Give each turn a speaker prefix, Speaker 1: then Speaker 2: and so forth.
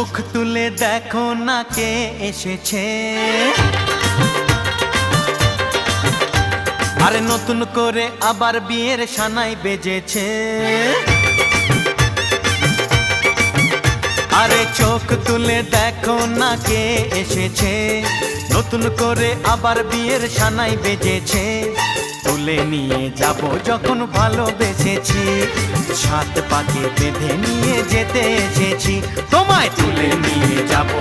Speaker 1: চোখ তুলে দেখো না কে এসেছে, আরে নতুন করে আবার বিয়ের সানাই বেজেছে। আরে চোখ তুলে দেখো না কে এসেছে, নতুন করে আবার বিয়ের সানাই বেজেছে। তুলে নিয়ে যাব যখন ভালোবেসেছি, সাত পাকে বেঁধে নিয়ে যেতে এসেছি। তোমায় তুলে নিয়ে যাব